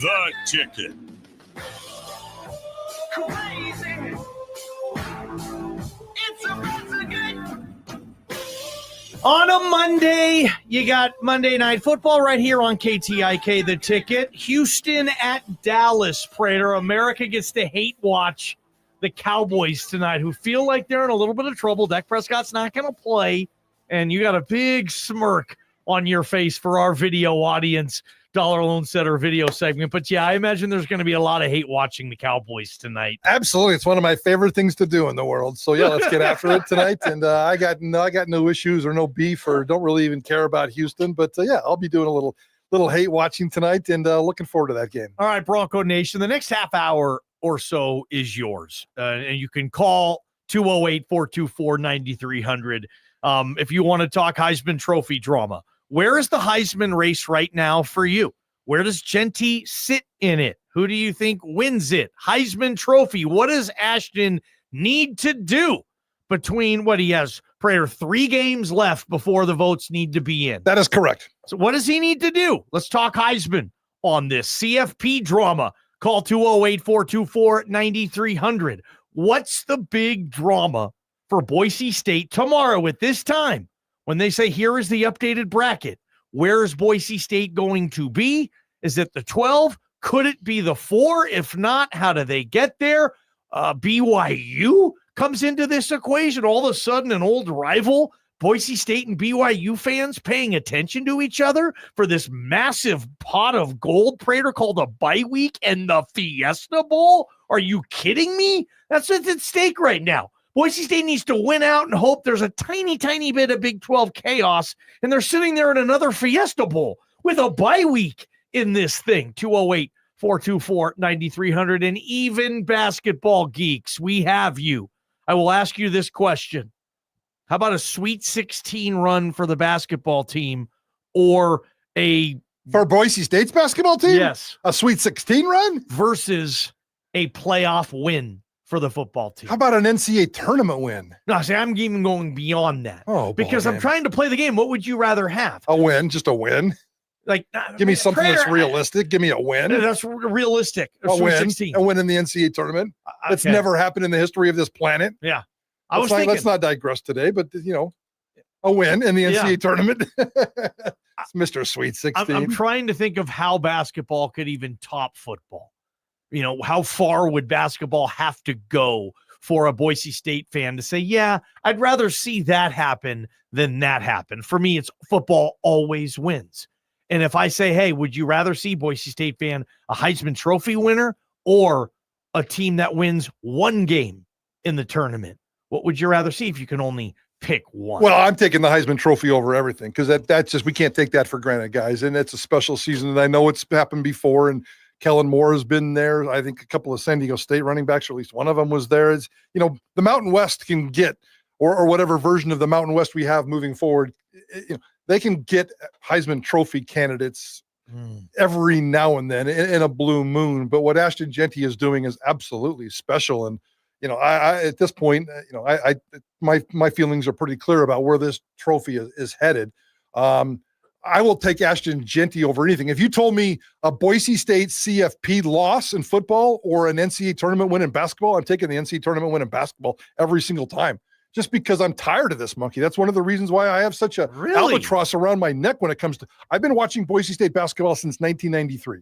The Ticket. Crazy. It's about to get. On a Monday, you got Monday Night Football right here on KTIK, The Ticket. Houston at Dallas, Prater. America gets to hate watch the Cowboys tonight, who feel like they're in a little bit of trouble. Dak Prescott's not going to play, and you got a big smirk on your face for our video audience, Dollar Loan Setter video segment. But yeah, I imagine there's going to be a lot of hate watching the Cowboys tonight. Absolutely. It's one of my favorite things to do in the world. So yeah, let's get after it tonight. And I got no issues or no beef or don't really even care about Houston. But yeah, I'll be doing a little hate watching tonight and looking forward to that game. All right, Bronco Nation, the next half hour or so is yours. And you can call 208-424-9300 if you want to talk Heisman Trophy drama. Where is the Heisman race right now for you? Where does Genty sit in it? Who do you think wins it? Heisman Trophy. What does Ashton need to do between what he has, Prater, 3 games left before the votes need to be in? That is correct. So what does he need to do? Let's talk Heisman on this CFP drama. Call 208-424-9300. What's the big drama for Boise State tomorrow at this time? When they say, here is the updated bracket, where is Boise State going to be? Is it the 12? Could it be the 4? If not, how do they get there? BYU comes into this equation. All of a sudden, an old rival, Boise State and BYU fans paying attention to each other for this massive pot of gold, Prater, called a bye week and the Fiesta Bowl? Are you kidding me? That's what's at stake right now. Boise State needs to win out and hope there's a tiny, tiny bit of Big 12 chaos, and they're sitting there in another Fiesta Bowl with a bye week in this thing. 208-424-9300. And even basketball geeks, we have you. I will ask you this question. How about a Sweet 16 run for the basketball team or for Boise State's basketball team? Yes. A Sweet 16 run? Versus a playoff win for the football team. How about an NCAA tournament win? No, see, I'm even going beyond that. Oh, because I'm trying to play the game. What would you rather have? A win, just a win. Like, give me something that's realistic. Give me a win. That's realistic. A win. 16. A win in the NCAA tournament. That's never happened in the history of this planet. Yeah. Let's not digress today, but a win in the NCAA tournament. It's Mr. Sweet 16. I'm trying to think of how basketball could even top football. How far would basketball have to go for a Boise State fan to say, yeah, I'd rather see that happen than that happen. For me, it's football always wins. And if I say, hey, would you rather see, Boise State fan, a Heisman Trophy winner or a team that wins one game in the tournament? What would you rather see if you can only pick one? Well, I'm taking the Heisman Trophy over everything because that's just, we can't take that for granted, guys. And it's a special season. And I know it's happened before. And Kellen Moore has been there. I think a couple of San Diego State running backs, or at least one of them was there. It's, the Mountain West can get, or whatever version of the Mountain West we have moving forward, they can get Heisman Trophy candidates every now and then in a blue moon. But what Ashton Genty is doing is absolutely special. And, I at this point, my feelings are pretty clear about where this trophy is headed. I will take Ashton Genty over anything. If you told me a Boise State CFP loss in football or an NCAA tournament win in basketball, I'm taking the NCAA tournament win in basketball every single time, just because I'm tired of this monkey. That's one of the reasons why I have such a albatross around my neck when it comes to, I've been watching Boise State basketball since 1993.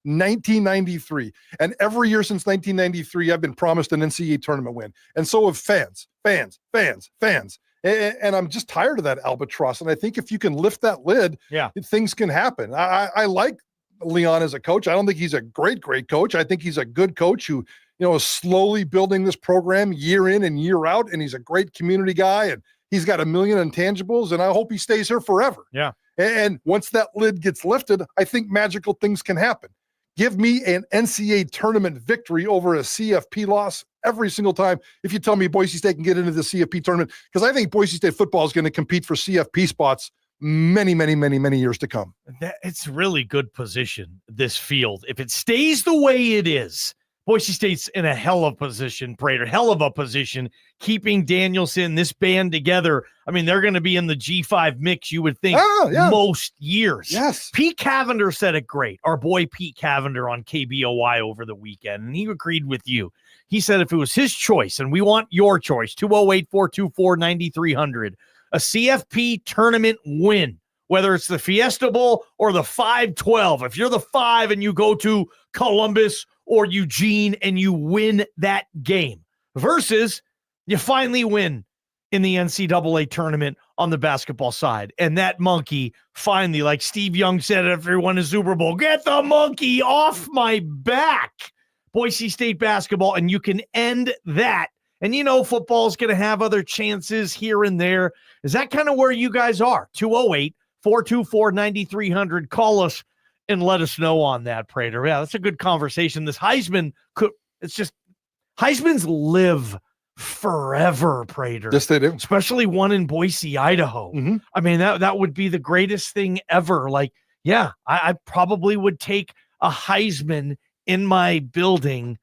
1993. And every year since 1993, I've been promised an NCAA tournament win. And so have fans. And I'm just tired of that albatross. And I think if you can lift that lid, things can happen. I like Leon as a coach. I don't think he's a great coach. I think he's a good coach who, is slowly building this program year in and year out. And he's a great community guy. And he's got a million intangibles. And I hope he stays here forever. Yeah. And once that lid gets lifted, I think magical things can happen. Give me an NCAA tournament victory over a CFP loss every single time if you tell me Boise State can get into the CFP tournament, because I think Boise State football is going to compete for CFP spots many years to come. It's really good position, this field. If it stays the way it is, Boise State's in a hell of a position, Prater, hell of a position, keeping Danielson, this band together. I mean, they're going to be in the G5 mix, you would think, most years. Yes. Pete Cavender said it great, our boy Pete Cavender on KBOI over the weekend, and he agreed with you. He said if it was his choice, and we want your choice, 208-424-9300, a CFP tournament win, whether it's the Fiesta Bowl or the 5-12, if you're the 5 and you go to Columbus or Eugene and you win that game versus you finally win in the NCAA tournament on the basketball side. And that monkey finally, like Steve Young said after he won the Super Bowl, get the monkey off my back. Boise State basketball, and you can end that. And you know football is going to have other chances here and there. Is that kind of where you guys are? 208-424-9300. Call us and let us know on that, Prater. Yeah, that's a good conversation. This Heisman, Heismans live forever, Prater. Yes, they do. Especially one in Boise, Idaho. Mm-hmm. I mean, that would be the greatest thing ever. Like, yeah, I probably would take a Heisman in my building.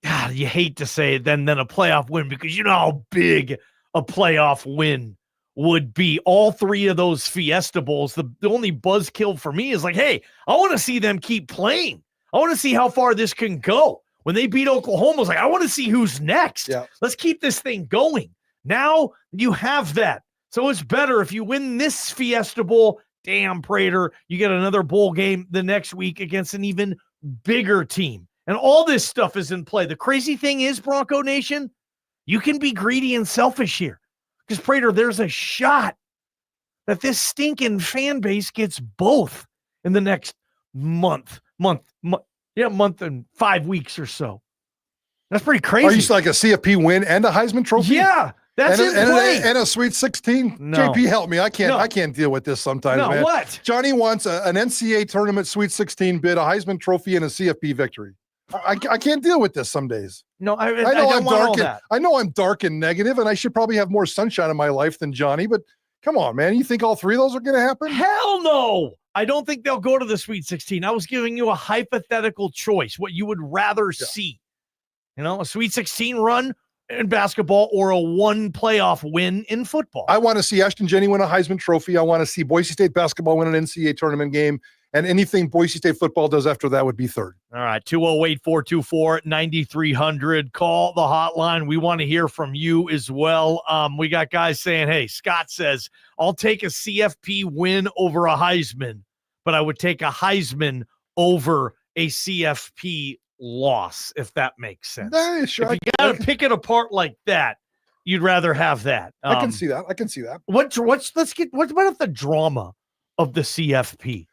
God, you hate to say it, then a playoff win, because you know how big a playoff win would be. All three of those Fiesta Bowls, the only buzzkill for me is like, hey, I want to see them keep playing. I want to see how far this can go. When they beat Oklahoma, I was like, I want to see who's next. Yeah. Let's keep this thing going. Now you have that. So it's better if you win this Fiesta Bowl. Damn, Prater, you get another bowl game the next week against an even bigger team. And all this stuff is in play. The crazy thing is, Bronco Nation, you can be greedy and selfish here. Because, Prater, there's a shot that this stinking fan base gets both in the next month and 5 weeks or so. That's pretty crazy. Are you like a CFP win and a Heisman Trophy? Yeah, that's in play. And a Sweet 16? No. JP, help me. I can't deal with this sometimes, man. What? Johnny wants an NCAA tournament Sweet 16 bid, a Heisman Trophy, and a CFP victory. I can't deal with this some days. No, I know don't I'm want dark. all that. I know I'm dark and negative, and I should probably have more sunshine in my life than Johnny. But come on, man, you think all three of those are going to happen? Hell no! I don't think they'll go to the Sweet 16. I was giving you a hypothetical choice, what you would rather see. You know, a Sweet 16 run in basketball or a one playoff win in football. I want to see Ashton Jenny win a Heisman Trophy. I want to see Boise State basketball win an NCAA tournament game. And anything Boise State football does after that would be third. All right, 208-424-9300. Call the hotline. We want to hear from you as well. We got guys saying, hey, Scott says, I'll take a CFP win over a Heisman, but I would take a Heisman over a CFP loss, if that makes sense. Sure. If you got to pick it apart like that, you'd rather have that. I can see that. What about the drama of the CFP?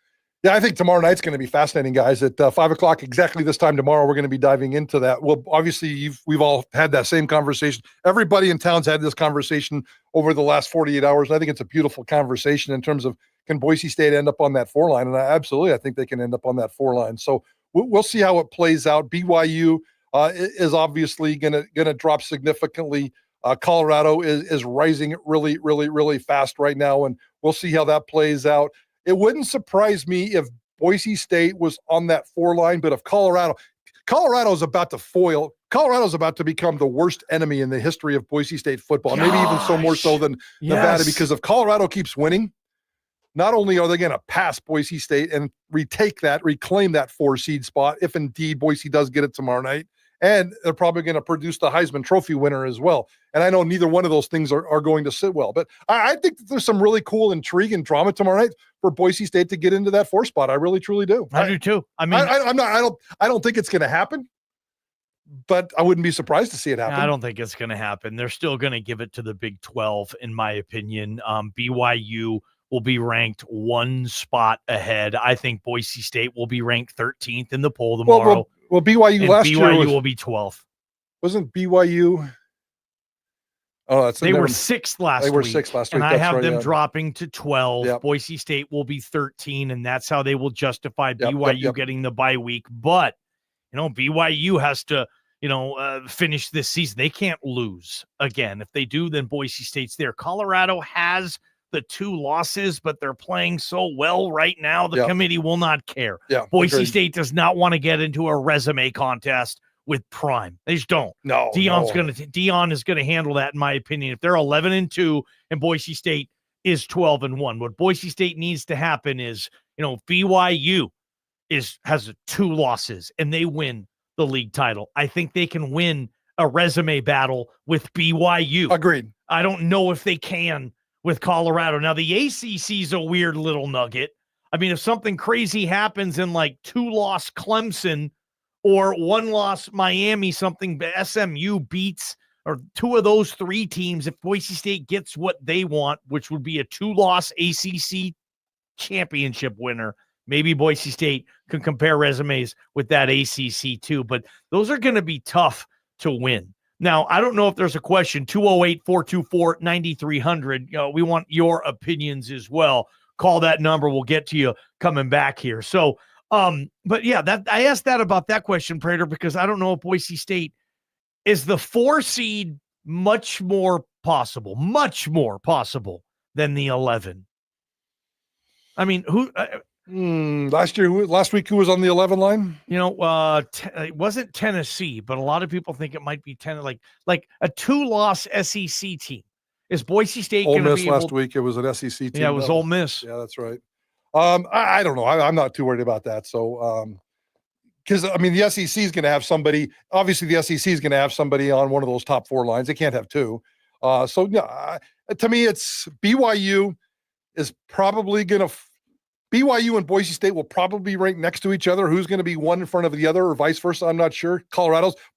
Yeah, I think tomorrow night's going to be fascinating, guys. At 5 o'clock, exactly this time tomorrow, we're going to be diving into that. Well, obviously, we've all had that same conversation. Everybody in town's had this conversation over the last 48 hours. And I think it's a beautiful conversation in terms of, can Boise State end up on that 4 line? And I think they can end up on that 4 line. So we'll see how it plays out. BYU is obviously going to drop significantly. Colorado is rising really, really, really fast right now, and we'll see how that plays out. It wouldn't surprise me if Boise State was on that 4 line, but if Colorado's about to foil, Colorado's about to become the worst enemy in the history of Boise State football, maybe even so more so than Nevada, because if Colorado keeps winning, not only are they going to pass Boise State and reclaim that 4 seed spot, if indeed Boise does get it tomorrow night, and they're probably going to produce the Heisman Trophy winner as well. And I know neither one of those things are going to sit well. But I think that there's some really cool intrigue and drama tomorrow night for Boise State to get into that 4 spot. I really, truly do. I do too. I mean, I don't think it's going to happen, but I wouldn't be surprised to see it happen. I don't think it's going to happen. They're still going to give it to the Big 12, in my opinion. BYU will be ranked 1 spot ahead. I think Boise State will be ranked 13th in the poll tomorrow. Well, BYU and last BYU year will be 12th. Wasn't BYU? Oh, they were 6th last week. They were 6th last week. And I have them dropping to 12. Yep. Boise State will be 13, and that's how they will justify BYU getting the bye week. But, BYU has to, finish this season. They can't lose again. If they do, then Boise State's there. Colorado has the 2 losses, but they're playing so well right now, the committee will not care. Yeah, Boise State does not want to get into a resume contest with Prime. They just don't. No, Dion is gonna handle that, in my opinion. If they're 11-2 and Boise State is 12-1, what Boise State needs to happen is, BYU has 2 losses and they win the league title. I think they can win a resume battle with BYU. Agreed. I don't know if they can with Colorado. Now, the ACC is a weird little nugget. I mean, if something crazy happens in like 2-loss Clemson or 1-loss Miami, something SMU beats, or 2 of those 3 teams, if Boise State gets what they want, which would be a 2-loss ACC championship winner, maybe Boise State can compare resumes with that ACC too. But those are going to be tough to win. Now, I don't know if there's a question, 208-424-9300. We want your opinions as well. Call that number. We'll get to you coming back here. So, but yeah, I asked that about that question, Prater, because I don't know if Boise State is the 4 seed much more possible than the 11. I mean, who last week, who was on the 11 line? It wasn't Tennessee, but a lot of people think it might be like a 2-loss SEC team. Is Boise State going to be able? Last week it was an SEC team. Yeah, it was Ole Miss. Yeah, that's right. I don't know. I'm not too worried about that. So, because the SEC is going to have somebody. Obviously, the SEC is going to have somebody on one of those top 4 lines. They can't have 2. To me, it's BYU is probably going to. BYU and Boise State will probably be ranked next to each other. Who's going to be one in front of the other or vice versa? I'm not sure.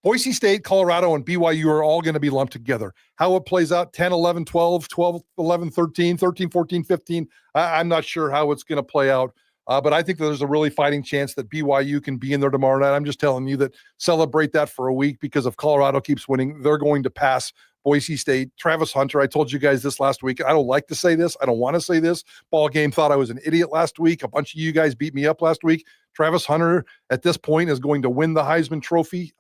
Boise State, Colorado, and BYU are all going to be lumped together. How it plays out, 10, 11, 12, 12, 11, 13, 13, 14, 15. I'm not sure how it's going to play out. But I think there's a really fighting chance that BYU can be in there tomorrow night. I'm just telling you that celebrate that for a week, because if Colorado keeps winning, they're going to pass Boise State. Travis Hunter, I told you guys this last week. I don't like to say this. I don't want to say this. Ball game thought I was an idiot last week. A bunch of you guys beat me up last week. Travis Hunter at this point is going to win the Heisman Trophy.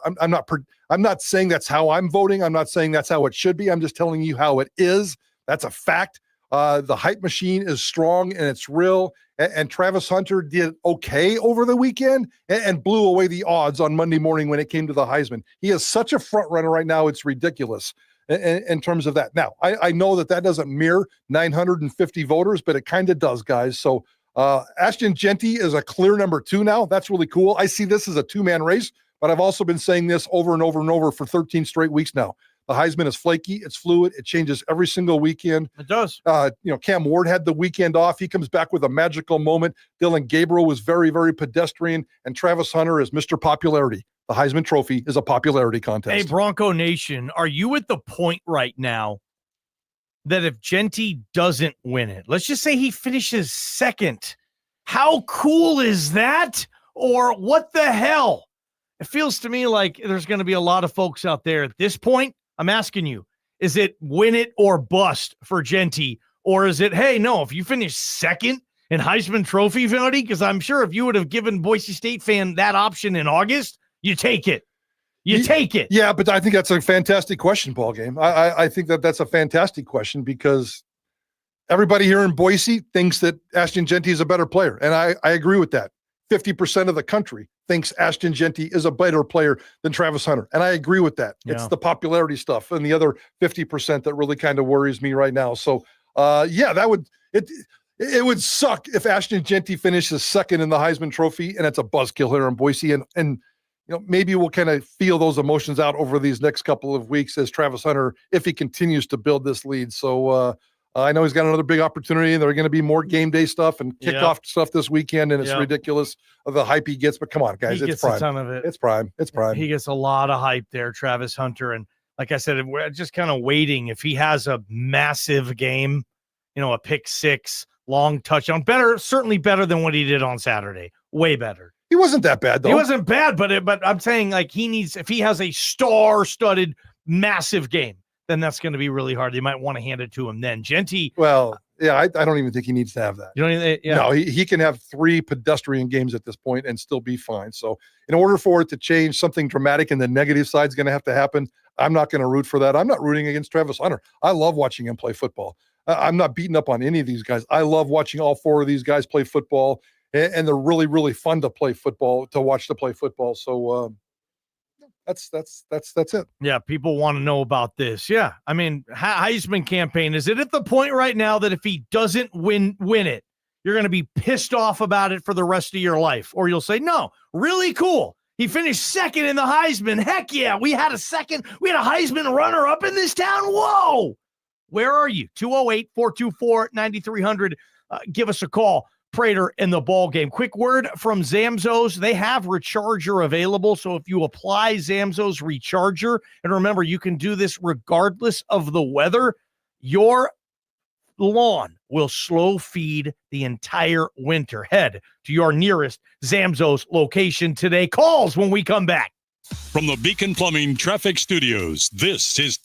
I'm not saying that's how I'm voting. I'm not saying that's how it should be. I'm just telling you how it is. That's a fact. The hype machine is strong and it's real. And Travis Hunter did okay over the weekend and blew away the odds on Monday morning when it came to the Heisman. He is such a front runner right now. It's ridiculous in terms of that. Now, I know that doesn't mirror 950 voters, but it kind of does, guys. So Ashton Jeanty is a clear number 2 now. That's really cool. I see this as a 2-man race, but I've also been saying this over and over and over for 13 straight weeks now. The Heisman is flaky. It's fluid. It changes every single weekend. It does. Cam Ward had the weekend off. He comes back with a magical moment. Dylan Gabriel was very, very pedestrian. And Travis Hunter is Mr. Popularity. The Heisman Trophy is a popularity contest. Hey, Bronco Nation, are you at the point right now that if Jeanty doesn't win it, let's just say he finishes 2nd, how cool is that? Or what the hell? It feels to me like there's going to be a lot of folks out there at this point. I'm asking you, is it win it or bust for Jeanty? Or is it, hey, no, if you finish 2nd in Heisman Trophy, Vanity, because I'm sure if you would have given Boise State fan that option in August, you take it. Take it. Yeah, but I think that's a fantastic question, Ballgame. I think that's a fantastic question because everybody here in Boise thinks that Ashton Jeanty is a better player. And I agree with that. 50% of the country thinks Ashton Jeanty is a better player than Travis Hunter. And I agree with that. Yeah. It's the popularity stuff and the other 50% that really kind of worries me right now. So it would suck if Ashton Jeanty finishes 2nd in the Heisman Trophy and it's a buzzkill here in Boise. And maybe we'll kind of feel those emotions out over these next couple of weeks as Travis Hunter, if he continues to build this lead. So I know he's got another big opportunity, and there are going to be more game day stuff and kickoff stuff this weekend, and it's ridiculous the hype he gets. But come on, guys, it's prime. A ton of it. It's prime. It's prime. He gets a lot of hype there, Travis Hunter. And like I said, we're just kind of waiting. If he has a massive game, a pick 6, long touchdown, certainly better than what he did on Saturday. Way better. He wasn't that bad, though. He wasn't bad, but I'm saying like if he has a star-studded massive game, then that's going to be really hard. They might want to hand it to him then. Jeanty. Well, yeah, I don't even think he needs to have that. You don't even, No, he can have 3 pedestrian games at this point and still be fine. So in order for it to change, something dramatic and the negative side is going to have to happen. I'm not going to root for that. I'm not rooting against Travis Hunter. I love watching him play football. I'm not beating up on any of these guys. I love watching all 4 of these guys play football, and they're really, really fun to watch to play football. So That's it. Yeah, people want to know about this. Yeah, I mean, Heisman campaign, is it at the point right now that if he doesn't win it, you're going to be pissed off about it for the rest of your life? Or you'll say, no, really cool. He finished second in the Heisman. Heck yeah, we had a Heisman runner-up in this town. Whoa! Where are you? 208-424-9300. Give us a call. Prater in the ball game. Quick word from Zamzows. They have Recharger available. So if you apply Zamzows Recharger, and remember, you can do this regardless of the weather, your lawn will slow feed the entire winter. Head to your nearest Zamzows location today. Calls when we come back. From the Beacon Plumbing Traffic Studios, this is